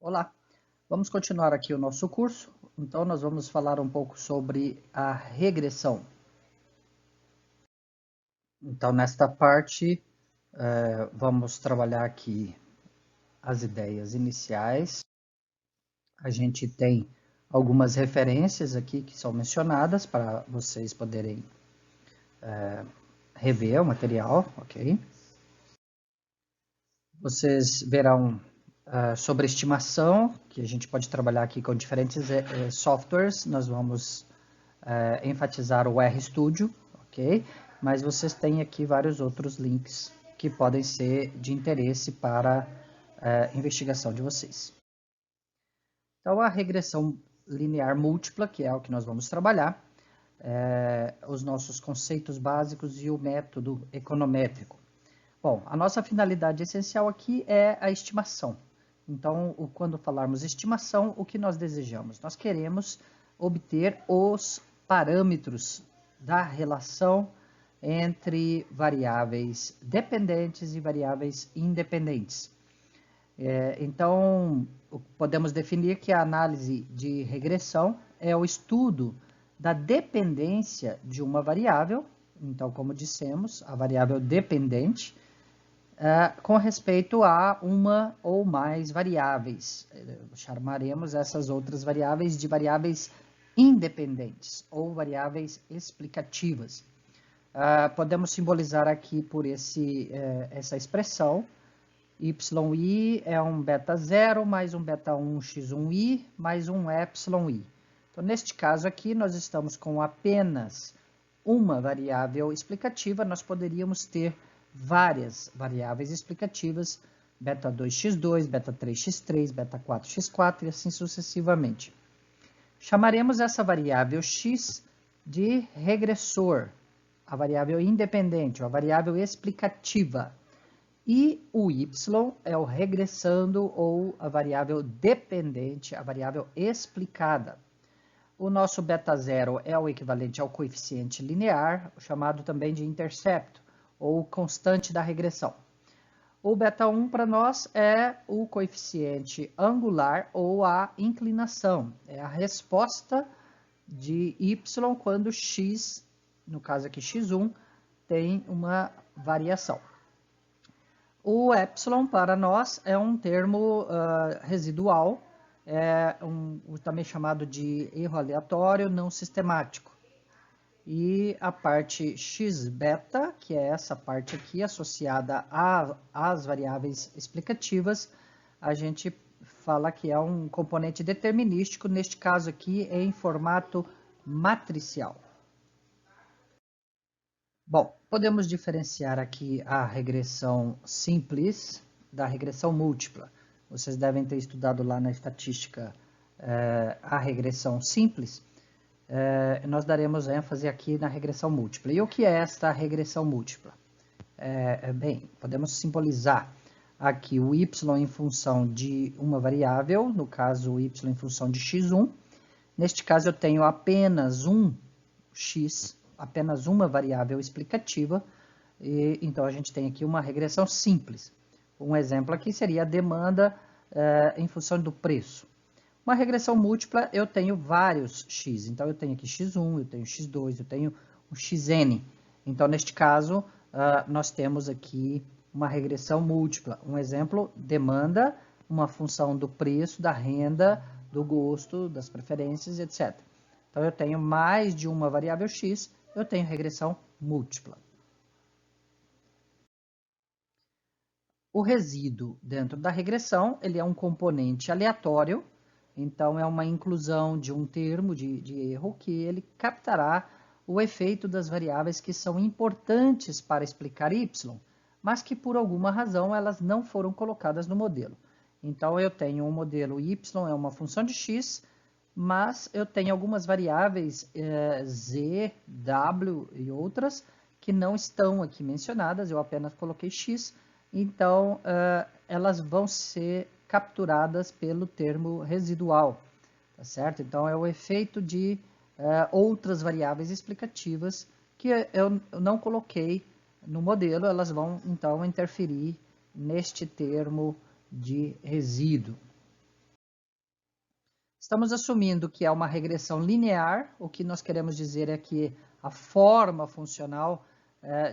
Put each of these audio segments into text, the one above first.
Olá, vamos continuar aqui o nosso curso. Então, nós vamos falar um pouco sobre a regressão. Então, nesta parte, vamos trabalhar aqui as ideias iniciais. A gente tem algumas referências aqui que são mencionadas para vocês poderem rever o material, ok? Vocês verão sobre estimação, que a gente pode trabalhar aqui com diferentes softwares. Nós vamos enfatizar o RStudio, ok? Mas vocês têm aqui vários outros links que podem ser de interesse para a investigação de vocês. Então, a regressão linear múltipla, que é o que nós vamos trabalhar, os nossos conceitos básicos e o método econométrico. Bom, a nossa finalidade essencial aqui é a estimação. Então, quando falarmos estimação, o que nós desejamos? Nós queremos obter os parâmetros da relação entre variáveis dependentes e variáveis independentes. Então, podemos definir que a análise de regressão é o estudo da dependência de uma variável. Então, como dissemos, a variável dependente com respeito a uma ou mais variáveis. Chamaremos essas outras variáveis de variáveis independentes ou variáveis explicativas. Podemos simbolizar aqui por essa expressão, yi é um beta 0 mais um beta 1 x1i mais um epsilon i. Então, neste caso aqui, nós estamos com apenas uma variável explicativa, nós poderíamos ter várias variáveis explicativas, beta 2x2, beta 3x3, beta 4x4 e assim sucessivamente. Chamaremos essa variável x de regressor, a variável independente, a variável explicativa. E o y é o regressando ou a variável dependente, a variável explicada. O nosso beta 0 é o equivalente ao coeficiente linear, chamado também de intercepto, ou constante da regressão. O beta 1 para nós é o coeficiente angular ou a inclinação, é a resposta de y quando x, no caso aqui x1, tem uma variação. O epsilon para nós é um termo residual, também chamado de erro aleatório não sistemático. E a parte x-beta, que é essa parte aqui associada às variáveis explicativas, a gente fala que é um componente determinístico, neste caso aqui em formato matricial. Bom, podemos diferenciar aqui a regressão simples da regressão múltipla. Vocês devem ter estudado lá na estatística a regressão simples. Nós daremos ênfase aqui na regressão múltipla. E o que é esta regressão múltipla? Bem, podemos simbolizar aqui o y em função de uma variável, no caso o y em função de x1. Neste caso eu tenho apenas um x, apenas uma variável explicativa, e então a gente tem aqui uma regressão simples. Um exemplo aqui seria a demanda em função do preço. Uma regressão múltipla, eu tenho vários x. Então, eu tenho aqui x1, eu tenho x2, eu tenho o xn. Então, neste caso, nós temos aqui uma regressão múltipla. Um exemplo, demanda, uma função do preço, da renda, do gosto, das preferências, etc. Então, eu tenho mais de uma variável x, eu tenho regressão múltipla. O resíduo dentro da regressão, ele é um componente aleatório. Então, é uma inclusão de um termo de erro que ele captará o efeito das variáveis que são importantes para explicar y, mas que por alguma razão elas não foram colocadas no modelo. Então, eu tenho um modelo y, é uma função de x, mas eu tenho algumas variáveis z, w e outras que não estão aqui mencionadas, eu apenas coloquei x, então elas vão ser capturadas pelo termo residual, tá certo? Então, é o efeito de outras variáveis explicativas que eu não coloquei no modelo, elas vão, então, interferir neste termo de resíduo. Estamos assumindo que é uma regressão linear, o que nós queremos dizer é que a forma funcional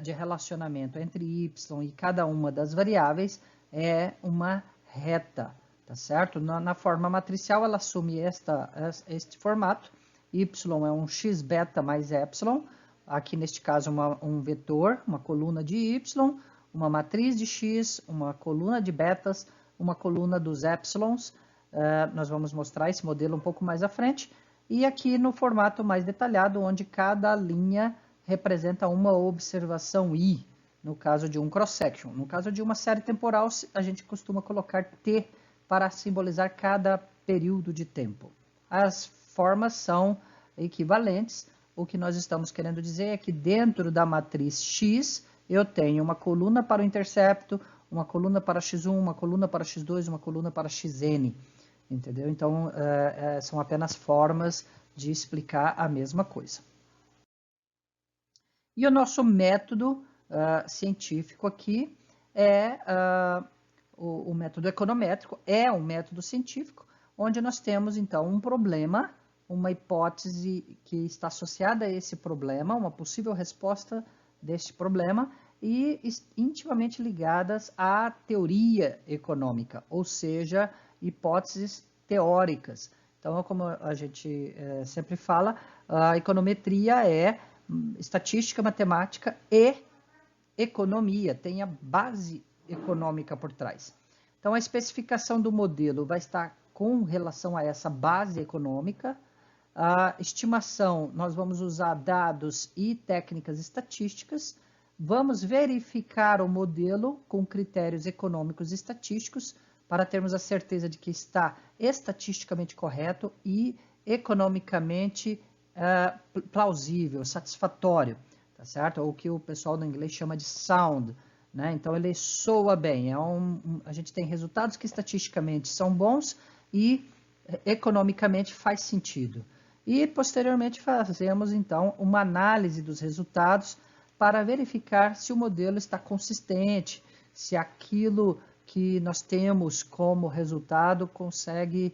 de relacionamento entre y e cada uma das variáveis é uma reta, tá certo? Na forma matricial, ela assume este formato, y é um x beta mais epsilon, aqui neste caso um vetor, uma coluna de y, uma matriz de x, uma coluna de betas, uma coluna dos epsilons. Nós vamos mostrar esse modelo um pouco mais à frente. E aqui no formato mais detalhado, onde cada linha representa uma observação I, no caso de um cross-section. No caso de uma série temporal, a gente costuma colocar T para simbolizar cada período de tempo. As formas são equivalentes. O que nós estamos querendo dizer é que dentro da matriz X, eu tenho uma coluna para o intercepto, uma coluna para x1, uma coluna para x2, uma coluna para xn. Entendeu? Então, são apenas formas de explicar a mesma coisa. E o nosso método científico aqui é o método econométrico, é um método científico, onde nós temos, então, um problema, uma hipótese que está associada a esse problema, uma possível resposta deste problema, e intimamente ligadas à teoria econômica, ou seja, hipóteses teóricas. Então, como a gente sempre fala, a econometria é estatística, matemática e economia, tem a base econômica por trás. Então, a especificação do modelo vai estar com relação a essa base econômica. A estimação, nós vamos usar dados e técnicas estatísticas. Vamos verificar o modelo com critérios econômicos e estatísticos para termos a certeza de que está estatisticamente correto e economicamente plausível, satisfatório, tá certo? Ou o que o pessoal no inglês chama de sound, né? Então ele soa bem, a gente tem resultados que estatisticamente são bons e economicamente faz sentido. E posteriormente fazemos então uma análise dos resultados para verificar se o modelo está consistente, se aquilo que nós temos como resultado consegue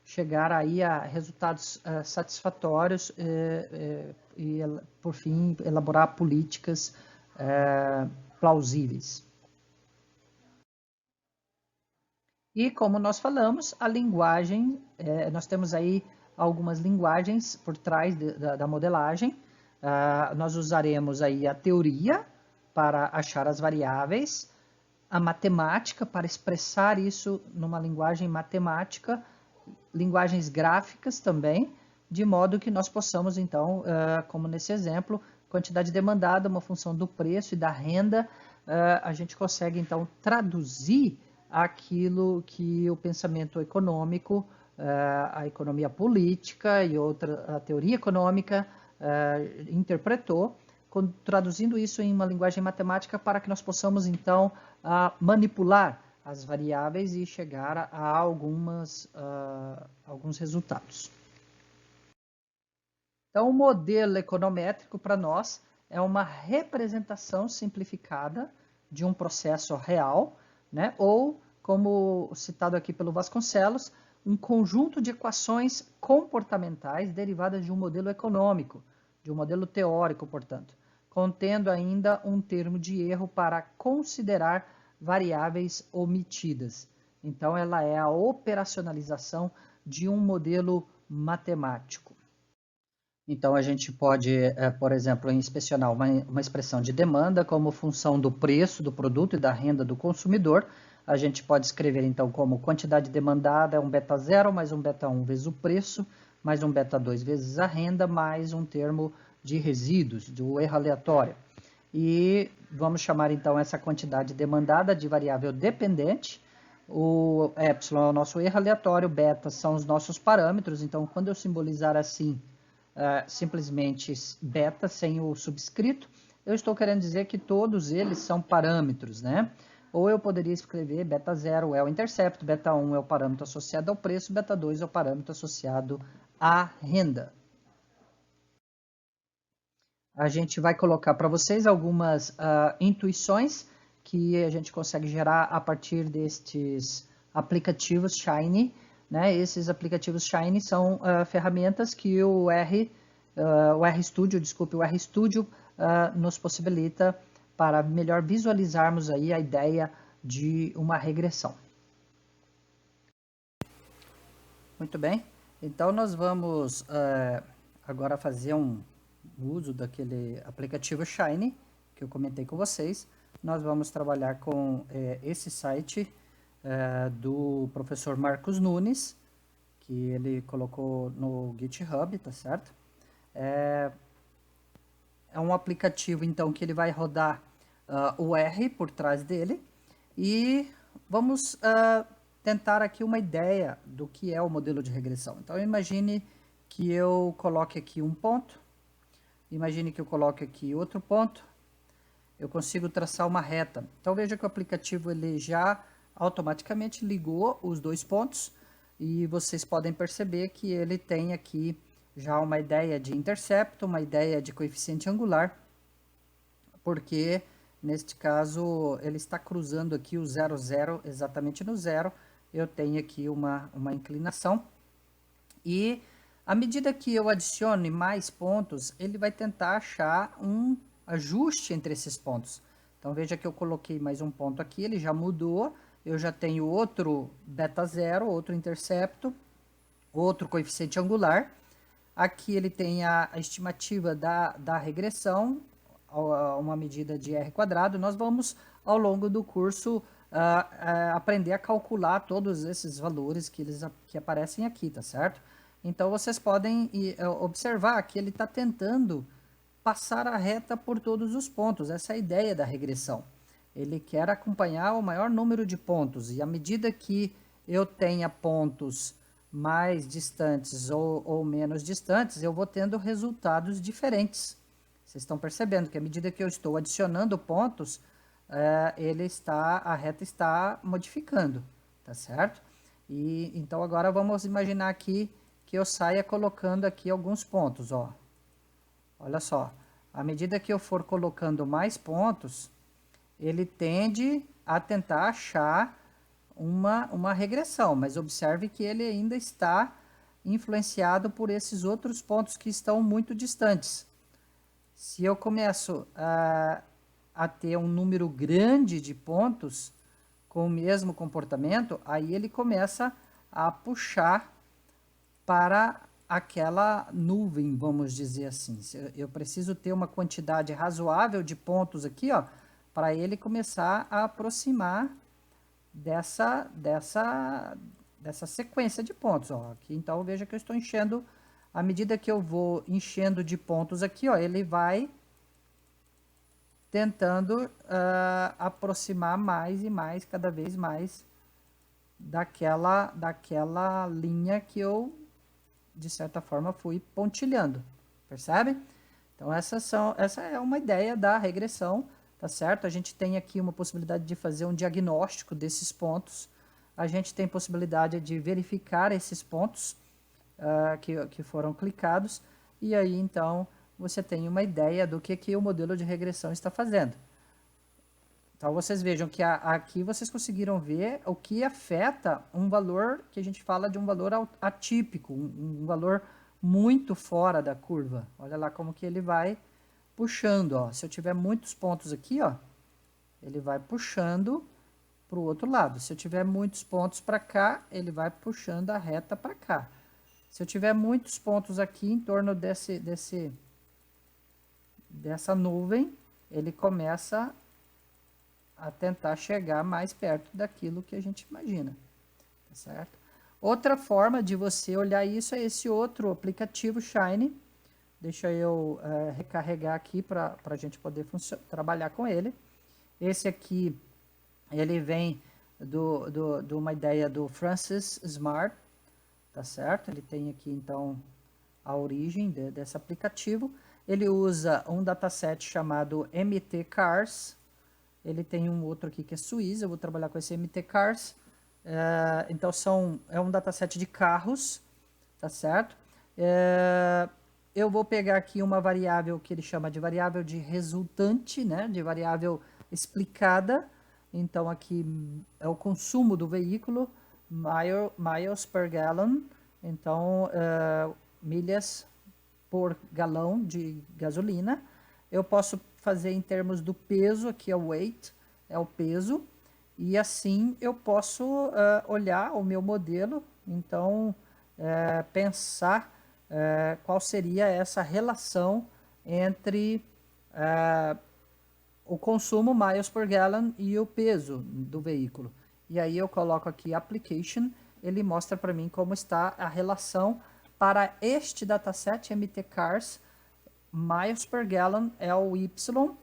chegar aí a resultados satisfatórios e, por fim, elaborar políticas plausíveis. E como nós falamos, a linguagem, nós temos aí algumas linguagens por trás da modelagem. Nós usaremos aí a teoria para achar as variáveis, a matemática para expressar isso numa linguagem matemática, linguagens gráficas também, de modo que nós possamos, então, como nesse exemplo, quantidade demandada, uma função do preço e da renda, a gente consegue, então, traduzir aquilo que o pensamento econômico, a economia política e a teoria econômica interpretou, traduzindo isso em uma linguagem matemática para que nós possamos, então, manipular as variáveis e chegar a alguns resultados. Então, o modelo econométrico para nós é uma representação simplificada de um processo real, né? Ou, como citado aqui pelo Vasconcelos, um conjunto de equações comportamentais derivadas de um modelo econômico, de um modelo teórico, portanto, contendo ainda um termo de erro para considerar variáveis omitidas. Então, ela é a operacionalização de um modelo matemático. Então, a gente pode, por exemplo, inspecionar uma expressão de demanda como função do preço do produto e da renda do consumidor. A gente pode escrever, então, como quantidade demandada é um beta 0 mais um beta 1 vezes o preço, mais um beta 2 vezes a renda, mais um termo de resíduos, do erro aleatório. E vamos chamar, então, essa quantidade demandada de variável dependente. O epsilon é o nosso erro aleatório, beta são os nossos parâmetros. Então, quando eu simbolizar assim, simplesmente beta sem o subscrito, eu estou querendo dizer que todos eles são parâmetros, né? Ou eu poderia escrever beta 0 é o intercepto, beta 1 é o parâmetro associado ao preço, beta 2 é o parâmetro associado à renda. A gente vai colocar para vocês algumas intuições que a gente consegue gerar a partir destes aplicativos Shiny, né? Esses aplicativos Shiny são ferramentas que o RStudio nos possibilita para melhor visualizarmos aí a ideia de uma regressão. Muito bem, então nós vamos agora fazer um uso daquele aplicativo Shiny que eu comentei com vocês. Nós vamos trabalhar com esse site do professor Marcos Nunes, que ele colocou no GitHub, tá certo? É um aplicativo, então, que ele vai rodar o R por trás dele. E vamos tentar aqui uma ideia do que é o modelo de regressão. Então, imagine que eu coloque aqui um ponto. Imagine que eu coloque aqui outro ponto. Eu consigo traçar uma reta. Então, veja que o aplicativo ele já automaticamente ligou os dois pontos. E vocês podem perceber que ele tem aqui já uma ideia de intercepto, uma ideia de coeficiente angular, porque neste caso ele está cruzando aqui o 0, 0 exatamente no zero. Eu tenho aqui uma inclinação e à medida que eu adicione mais pontos, ele vai tentar achar um ajuste entre esses pontos. Então veja que eu coloquei mais um ponto aqui, ele já mudou, eu já tenho outro beta zero, outro intercepto, outro coeficiente angular. Aqui ele tem a estimativa da regressão, uma medida de R quadrado. Nós vamos, ao longo do curso, aprender a calcular todos esses valores que aparecem aqui, tá certo? Então, vocês podem observar que ele está tentando passar a reta por todos os pontos. Essa é a ideia da regressão. Ele quer acompanhar o maior número de pontos, e à medida que eu tenha pontos mais distantes ou menos distantes, eu vou tendo resultados diferentes. Vocês estão percebendo que à medida que eu estou adicionando pontos, a reta está modificando, tá certo? E então agora vamos imaginar aqui que eu saia colocando aqui alguns pontos, ó. Olha só, à medida que eu for colocando mais pontos, ele tende a tentar achar uma regressão, mas observe que ele ainda está influenciado por esses outros pontos que estão muito distantes. Se eu começo a ter um número grande de pontos com o mesmo comportamento, aí ele começa a puxar para aquela nuvem, vamos dizer assim. Eu preciso ter uma quantidade razoável de pontos aqui, ó, para ele começar a aproximar dessa sequência de pontos, ó. Aqui, então, veja que eu estou enchendo, à medida que eu vou enchendo de pontos aqui, ó, ele vai tentando aproximar mais e mais, cada vez mais, daquela linha que eu, de certa forma, fui pontilhando, percebe? Então, essa é uma ideia da regressão, tá certo? A gente tem aqui uma possibilidade de fazer um diagnóstico desses pontos, a gente tem possibilidade de verificar esses pontos que foram clicados, e aí, então, você tem uma ideia do que o modelo de regressão está fazendo. Então, vocês vejam que aqui vocês conseguiram ver o que afeta um valor que a gente fala de um valor atípico, um valor muito fora da curva. Olha lá como que ele vai puxando, ó. Se eu tiver muitos pontos aqui, ó, ele vai puxando para o outro lado. Se eu tiver muitos pontos para cá, ele vai puxando a reta para cá. Se eu tiver muitos pontos aqui em torno dessa nuvem, ele começa a tentar chegar mais perto daquilo que a gente imagina, tá certo? Outra forma de você olhar isso é esse outro aplicativo Shiny. Deixa eu recarregar aqui para a gente poder trabalhar com ele. Esse aqui, ele vem de uma ideia do Francis Smart, tá certo? Ele tem aqui, então, a origem desse aplicativo. Ele usa um dataset chamado MT-Cars. Ele tem um outro aqui que é Suíça, eu vou trabalhar com esse MT-Cars. Então, é um dataset de carros, tá certo? Eu vou pegar aqui uma variável que ele chama de variável de resultante, né? De variável explicada. Então, aqui é o consumo do veículo, miles per gallon, então milhas por galão de gasolina. Eu posso fazer em termos do peso, aqui é o weight, é o peso, e assim eu posso olhar o meu modelo, então pensar qual seria essa relação entre o consumo miles per gallon e o peso do veículo. E aí eu coloco aqui application, ele mostra para mim como está a relação para este dataset MT Cars, miles per gallon é o Y,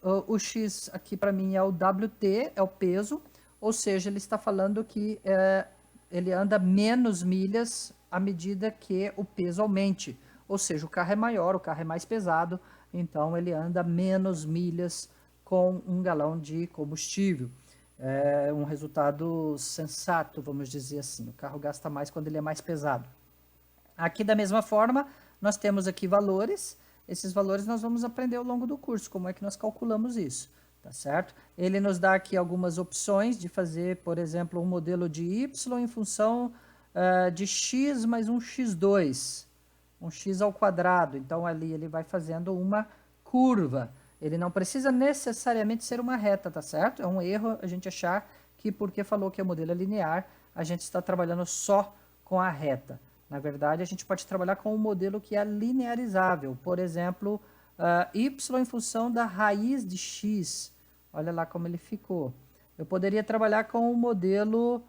o X aqui para mim é o WT, é o peso, ou seja, ele está falando que ele anda menos milhas à medida que o peso aumente, ou seja, o carro é maior, o carro é mais pesado, então ele anda menos milhas com 1 galão de combustível. É um resultado sensato, vamos dizer assim. O carro gasta mais quando ele é mais pesado. Aqui, da mesma forma, nós temos aqui valores. Esses valores nós vamos aprender ao longo do curso, como é que nós calculamos isso, tá certo? Ele nos dá aqui algumas opções de fazer, por exemplo, um modelo de Y em função de X mais um X2, um X ao quadrado. Então, ali ele vai fazendo uma curva. Ele não precisa necessariamente ser uma reta, tá certo? É um erro a gente achar que porque falou que o modelo é linear, a gente está trabalhando só com a reta. Na verdade, a gente pode trabalhar com um modelo que é linearizável. Por exemplo, y em função da raiz de x. Olha lá como ele ficou. Eu poderia trabalhar com um modelo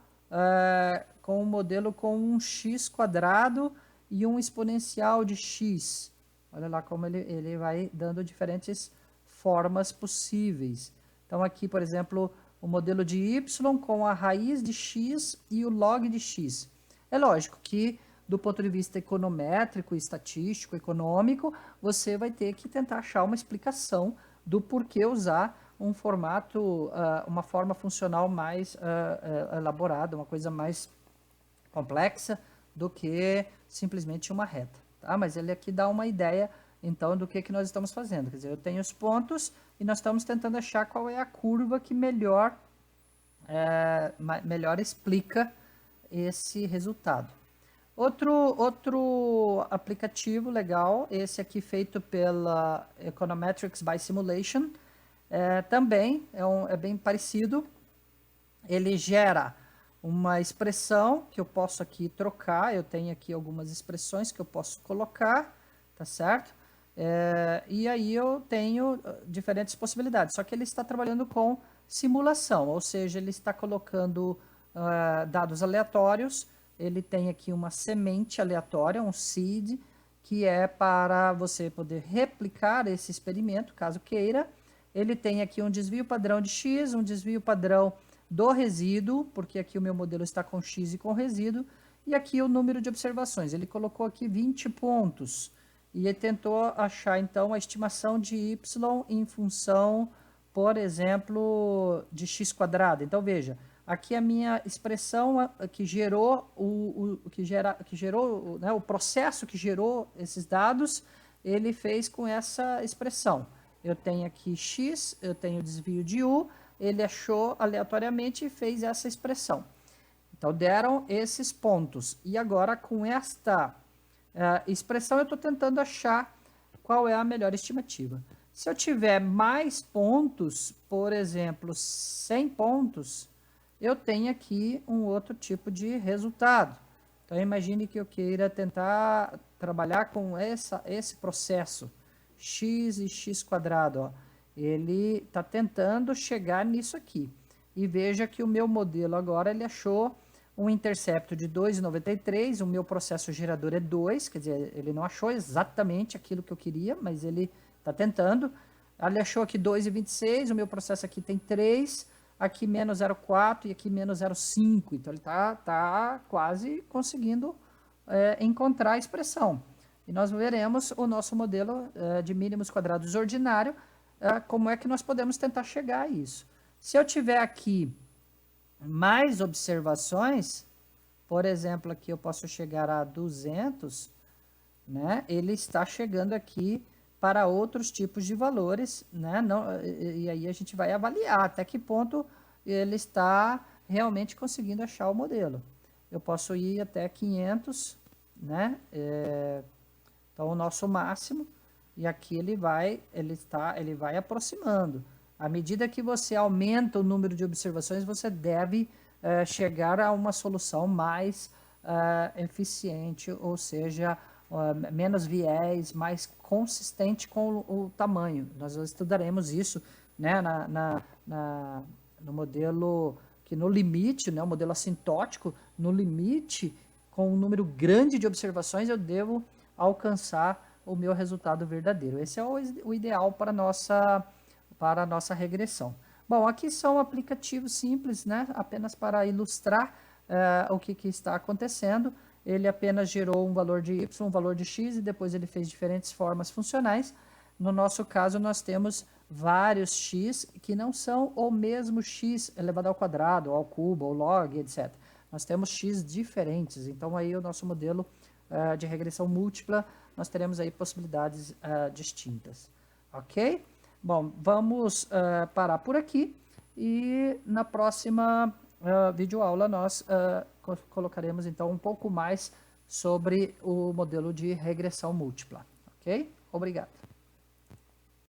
com um x quadrado e um exponencial de x. Olha lá como ele vai dando diferentes formas possíveis. Então, aqui, por exemplo, o modelo de y com a raiz de x e o log de x. É lógico que, do ponto de vista econométrico, estatístico, econômico, você vai ter que tentar achar uma explicação do porquê usar um formato, uma forma funcional mais elaborada, uma coisa mais complexa do que simplesmente uma reta. Tá? Mas ele aqui dá uma ideia, então, do que nós estamos fazendo. Quer dizer, eu tenho os pontos e nós estamos tentando achar qual é a curva que melhor explica esse resultado. Outro aplicativo legal, esse aqui feito pela Econometrics by Simulation, também é bem parecido. Ele gera uma expressão que eu posso aqui trocar, eu tenho aqui algumas expressões que eu posso colocar, tá certo? E aí eu tenho diferentes possibilidades, só que ele está trabalhando com simulação, ou seja, ele está colocando dados aleatórios. Ele tem aqui uma semente aleatória, um seed, que é para você poder replicar esse experimento, caso queira. Ele tem aqui um desvio padrão de x, um desvio padrão do resíduo, porque aqui o meu modelo está com x e com resíduo, e aqui o número de observações. Ele colocou aqui 20 pontos, e ele tentou achar, então, a estimação de y em função, por exemplo, de x quadrado. Então, veja, aqui a minha expressão que gerou né, o processo que gerou esses dados, ele fez com essa expressão. Eu tenho aqui x, eu tenho desvio de u, ele achou aleatoriamente e fez essa expressão. Então, deram esses pontos. E agora, com esta expressão, eu estou tentando achar qual é a melhor estimativa. Se eu tiver mais pontos, por exemplo, 100 pontos, eu tenho aqui um outro tipo de resultado. Então, imagine que eu queira tentar trabalhar com esse processo, x e x quadrado. Ó. Ele está tentando chegar nisso aqui. E veja que o meu modelo agora, ele achou um intercepto de 2,93, o meu processo gerador é 2, quer dizer, ele não achou exatamente aquilo que eu queria, mas ele está tentando. Ele achou aqui 2,26, o meu processo aqui tem 3, aqui menos 0,4 e aqui menos 0,5. Então, ele está quase conseguindo encontrar a expressão. E nós veremos o nosso modelo de mínimos quadrados ordinário, como é que nós podemos tentar chegar a isso. Se eu tiver aqui mais observações, por exemplo, aqui eu posso chegar a 200, né? Ele está chegando aqui para outros tipos de valores, né? E aí a gente vai avaliar até que ponto ele está realmente conseguindo achar o modelo. eu posso ir até 500, né? Então, o nosso máximo, e aqui ele vai aproximando. À medida que você aumenta o número de observações, você deve chegar a uma solução mais eficiente, ou seja, menos viés, mais consistente com o tamanho. Nós estudaremos isso, né, no modelo que no limite, né, o modelo assintótico, no limite, com um número grande de observações, eu devo alcançar o meu resultado verdadeiro. Esse é o ideal para a nossa regressão. Bom, aqui são aplicativos simples, né? Apenas para ilustrar o que está acontecendo. Ele apenas gerou um valor de y, um valor de x, e depois ele fez diferentes formas funcionais. No nosso caso, nós temos vários x que não são o mesmo x elevado ao quadrado, ao cubo, ao log, etc. Nós temos x diferentes. Então, aí o nosso modelo de regressão múltipla, nós teremos aí possibilidades distintas. Ok? Bom, vamos parar por aqui e na próxima videoaula nós colocaremos então um pouco mais sobre o modelo de regressão múltipla. Ok? Obrigado.